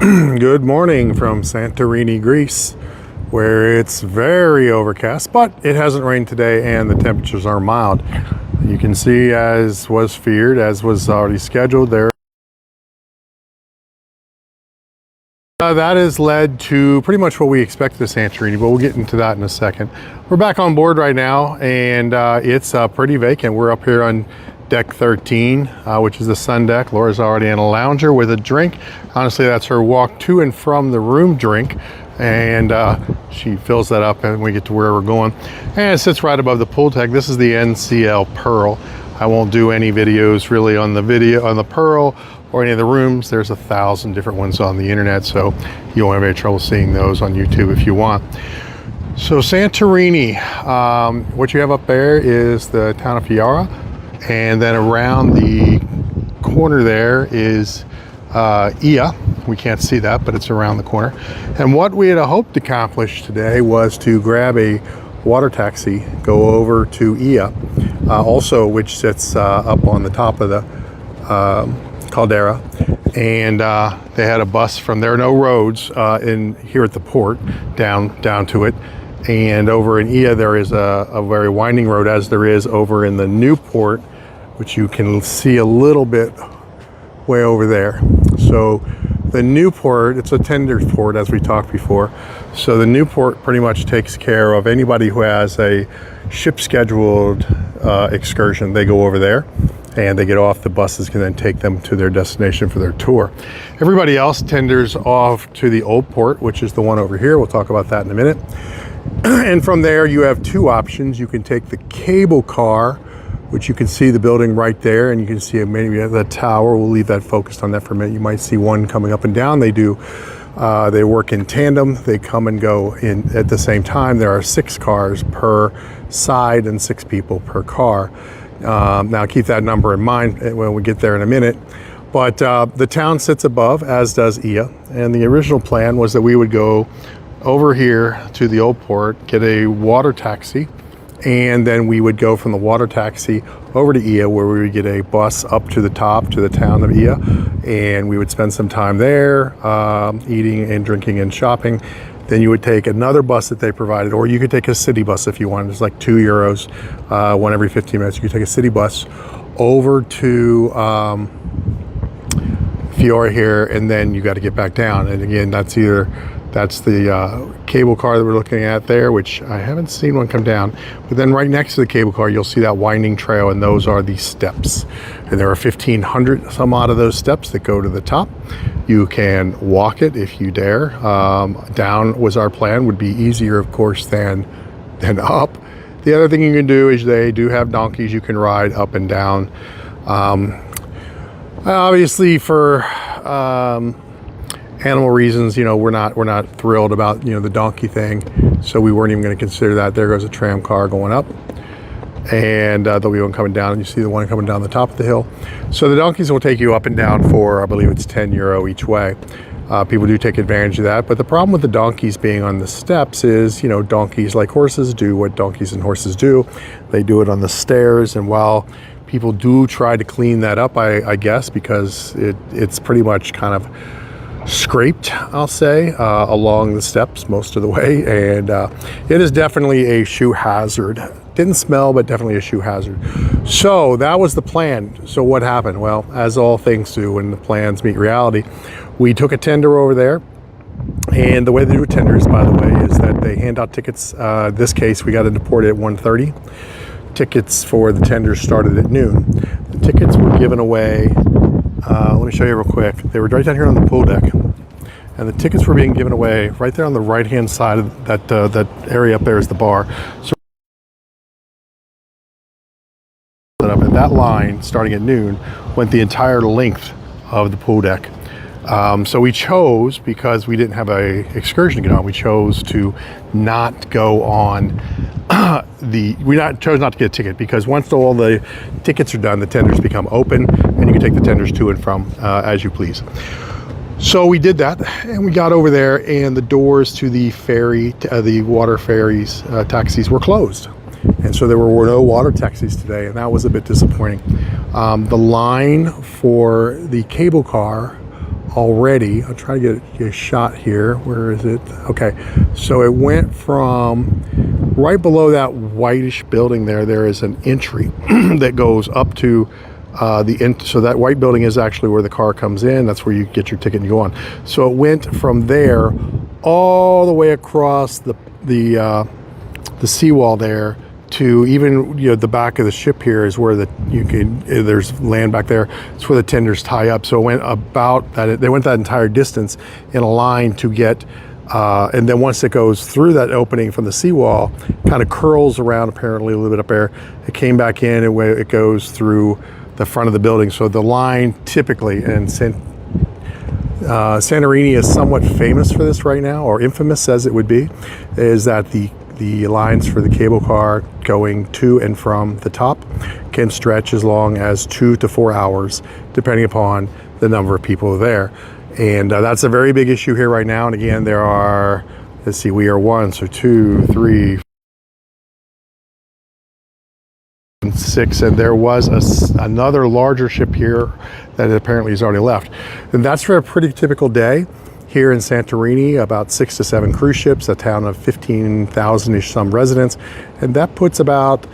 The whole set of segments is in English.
Good morning from Santorini, Greece, where it's very overcast, but it hasn't rained today and the temperatures are mild. You can see, as was feared, as was already scheduled, there. That has led to pretty much what we expected of Santorini, but we'll get into that in a second. We're back on board right now, and it's pretty vacant. We're up here on deck 13, which is the sun deck. Laura's already in a lounger with a drink. Honestly, that's her walk to and from the room drink, and she fills that up and we get to where we're going. And it sits right above the pool deck. This is the NCL Pearl. I won't do any videos really on the Pearl or any of the rooms. There's 1,000 different ones on the internet, so you won't have any trouble seeing those on YouTube if you want. So Santorini, what you have up there is the town of Fiara, and then around the corner there is Ia. We can't see that, but it's around the corner. And what we had hoped to accomplish today was to grab a water taxi, go over to Ia, also which sits up on the top of the caldera, and they had a bus from there. No roads in here at the port down to it, and over in Ia there is a very winding road, as there is over in the new port, which you can see a little bit way over there. So the new port, it's a tender port, as we talked before. So the new port pretty much takes care of anybody who has a ship scheduled excursion. They go over there and they get off. The buses can then take them to their destination for their tour. Everybody else tenders off to the old port, which is the one over here. We'll talk about that in a minute. And from there you have two options. You can take the cable car, which you can see the building right there, and you can see maybe the tower. We'll leave that focused on that for a minute. You might see one coming up and down. They work in tandem. They come and go in at the same time. There are 6 cars per side and 6 people per car. Now keep that number in mind when we get there in a minute. But the town sits above, as does Ia, and the original plan was that we would go over here to the old port, get a water taxi, and then we would go from the water taxi over to Ia, where we would get a bus up to the top to the town of Ia, and we would spend some time there eating and drinking and shopping. Then you would take another bus that they provided, or you could take a city bus if you wanted. It's like €2, one every 15 minutes. You could take a city bus over to Fiora here, and then you got to get back down. And again, that's the cable car that we're looking at there, which I haven't seen one come down. But then right next to the cable car, you'll see that winding trail, and those are the steps. And there are 1,500 some odd of those steps that go to the top. You can walk it if you dare. Down was our plan, would be easier, of course, than up. The other thing you can do is they do have donkeys you can ride up and down. Obviously, for animal reasons, we're not thrilled about the donkey thing, so we weren't even going to consider that. There goes a tram car going up, and there'll be one coming down, and you see the one coming down the top of the hill. So the donkeys will take you up and down for, I believe it's €10 each way. People do take advantage of that, but the problem with the donkeys being on the steps is, donkeys, like horses, do what donkeys and horses do. They do it on the stairs, and while people do try to clean that up, I guess, because it's pretty much kind of scraped, I'll say, along the steps most of the way, and it is definitely a shoe hazard. Didn't smell, but definitely a shoe hazard. So that was the plan. So what happened? Well, as all things do when the plans meet reality, we took a tender over there, and the way they do tenders, by the way, is that they hand out tickets. This case, we got into port at 1:30. Tickets for the tenders started at noon. The tickets were given away. Let me show you real quick. They were right down here on the pool deck, and the tickets were being given away right there on the right-hand side of that area up there is the bar. So up at that line, starting at noon, went the entire length of the pool deck. So we chose, because we didn't have a excursion to get on, we chose to not go on chose not to get a ticket, because once all the tickets are done, the tenders become open, and you can take the tenders to and from as you please. So we did that, and we got over there, and the doors to the ferry, the water ferries, taxis were closed. And so there were no water taxis today, and that was a bit disappointing. The line for the cable car already. I'll try to get a shot here. Where is it? Okay, so it went from right below that whitish building there. There is an entry that goes up to so that white building is actually where the car comes in. That's where you get your ticket and you go on. So it went from there all the way across the seawall there to even, you know, the back of the ship here is where there's land back there. It's where the tenders tie up. So it went about that. They went that entire distance in a line to get, and then once it goes through that opening from the seawall, kind of curls around apparently a little bit up there. It came back in and it goes through the front of the building. So the line typically, and Santorini is somewhat famous for this right now, or infamous as it would be, is that the lines for the cable car going to and from the top can stretch as long as 2 to 4 hours, depending upon the number of people there. And that's a very big issue here right now. And again, there are, let's see, we are 1, so 2, 3, 6, and there was another larger ship here that apparently has already left. And that's for a pretty typical day here in Santorini, about 6 to 7 cruise ships, a town of 15,000-ish some residents, and that puts about,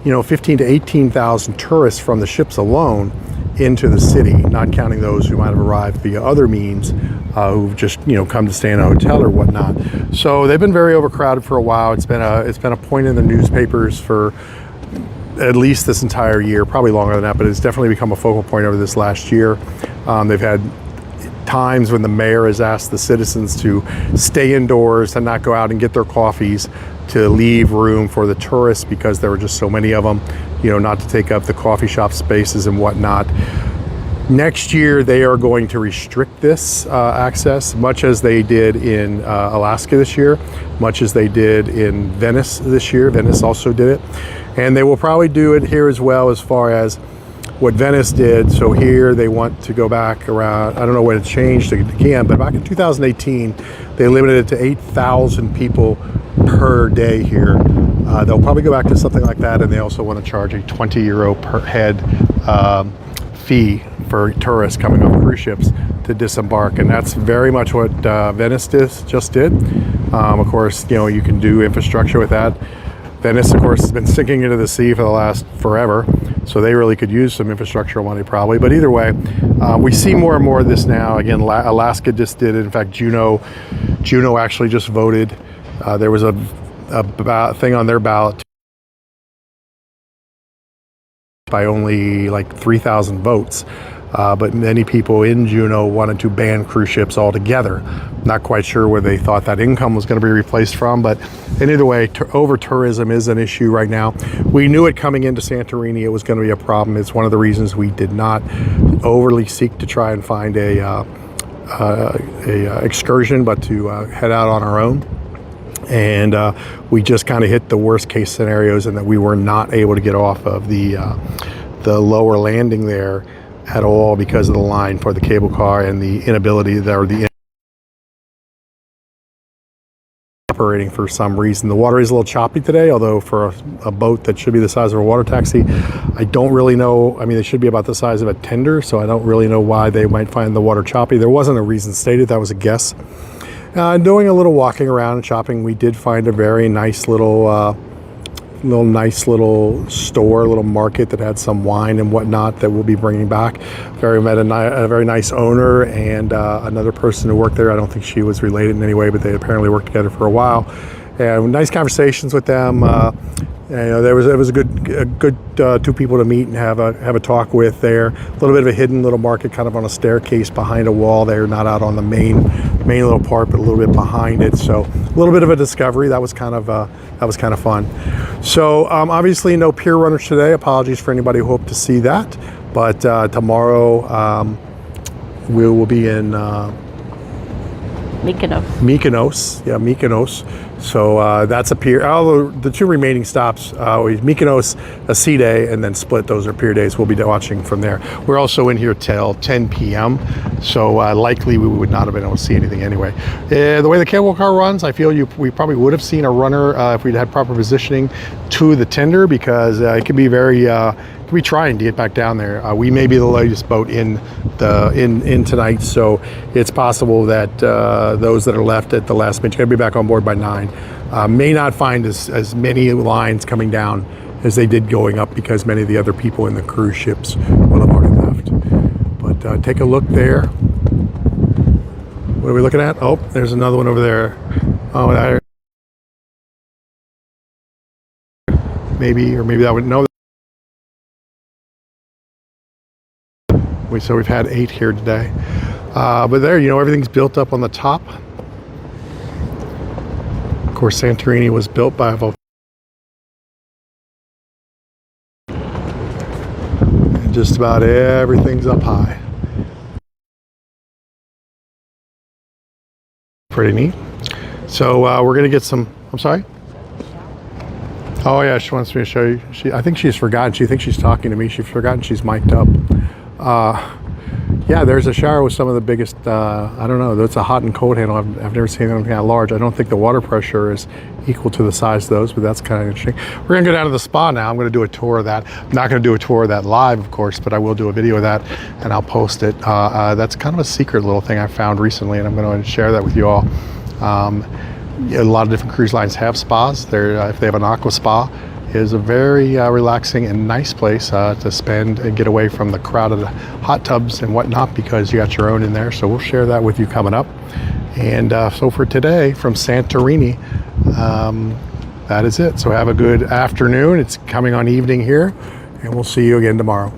you know, 15 to 18,000 tourists from the ships alone into the city, not counting those who might have arrived via other means, who've just, you know, come to stay in a hotel or whatnot. So they've been very overcrowded for a while. It's been a point in the newspapers for at least this entire year, probably longer than that, but it's definitely become a focal point over this last year. They've had times when the mayor has asked the citizens to stay indoors and not go out and get their coffees, to leave room for the tourists because there were just so many of them, you know, not to take up the coffee shop spaces and whatnot. Next year, they are going to restrict this access, much as they did in Alaska this year, much as they did in Venice this year. Venice also did it. And they will probably do it here as well, as far as what Venice did. So here they want to go back around, I don't know when it changed again, but back in 2018, they limited it to 8,000 people per day here. They'll probably go back to something like that, and they also want to charge a 20 euro per head fee for tourists coming off cruise ships to disembark, and that's very much what Venice just did. Of course, you know, you can do infrastructure with that. Venice, of course, has been sinking into the sea for the last forever, so they really could use some infrastructural money probably. But either way, we see more and more of this now. Again, Alaska just did it. In fact, Juneau actually just voted. There was a thing on their ballot by only like 3,000 votes. But many people in Juneau wanted to ban cruise ships altogether. Not quite sure where they thought that income was going to be replaced from, but in either way, over-tourism is an issue right now. We knew it coming into Santorini, it was going to be a problem. It's one of the reasons we did not overly seek to try and find a excursion, but to head out on our own. And we just kind of hit the worst case scenarios, and that we were not able to get off of the lower landing there at all because of the line for the cable car and the inability or the operating for some reason. The water is a little choppy today, although for a boat that should be the size of a water taxi, I don't really know. I mean, it should be about the size of a tender, so I don't really know why they might find the water choppy. There wasn't a reason stated. That was a guess. Doing a little walking around and shopping, we did find a very nice little store, little market that had some wine and whatnot that we'll be bringing back. Met a very nice owner and another person who worked there. I don't think she was related in any way, but they apparently worked together for a while. And nice conversations with them. You know, it was a good two people to meet and have a talk with there. A little bit of a hidden little market, kind of on a staircase behind a wall there, not out on the main little part, but a little bit behind it. So a little bit of a discovery. That was kind of fun. So obviously no pier runners today. Apologies for anybody who hoped to see that. But tomorrow we will be in Mykonos. Yeah, Mykonos. So that's a pier. Although the two remaining stops, Mykonos, a sea day, and then Split. Those are pier days. We'll be watching from there. We're also in here till 10 p.m. So likely we would not have been able to see anything anyway. The way the cable car runs, I feel we probably would have seen a runner if we'd had proper positioning to the tender, because it can be very be trying to get back down there. We may be the latest boat in tonight, so it's possible that those that are left at the last minute are going to be back on board by 9. May not find as many lines coming down as they did going up, because many of the other people in the cruise ships will have already left. But take a look there. What are we looking at? Oh, there's another one over there. Oh, there. Maybe that would know. So we've had 8 here today. But there, everything's built up on the top. Of course, Santorini was built by a volcano. And just about everything's up high. Pretty neat. So we're gonna get some. I'm sorry. Oh yeah, she wants me to show you. I think she's forgotten. She thinks she's talking to me. She's forgotten she's mic'd up. Yeah, there's a shower with some of the biggest. I don't know. That's a hot and cold handle. I've never seen anything that large. I don't think the water pressure is equal to the size of those, but that's kind of interesting. We're gonna go down to the spa now. I'm gonna do a tour of that. I'm not gonna do a tour of that live, of course, but I will do a video of that, and I'll post it. That's kind of a secret little thing I found recently, and I'm going to share that with you all. A lot of different cruise lines have spas. If they have an aqua spa, it is a very relaxing and nice place to spend and get away from the crowded hot tubs and whatnot, because you got your own in there. So we'll share that with you coming up. And so for today from Santorini, that is it. So have a good afternoon. It's coming on evening here, and we'll see you again tomorrow.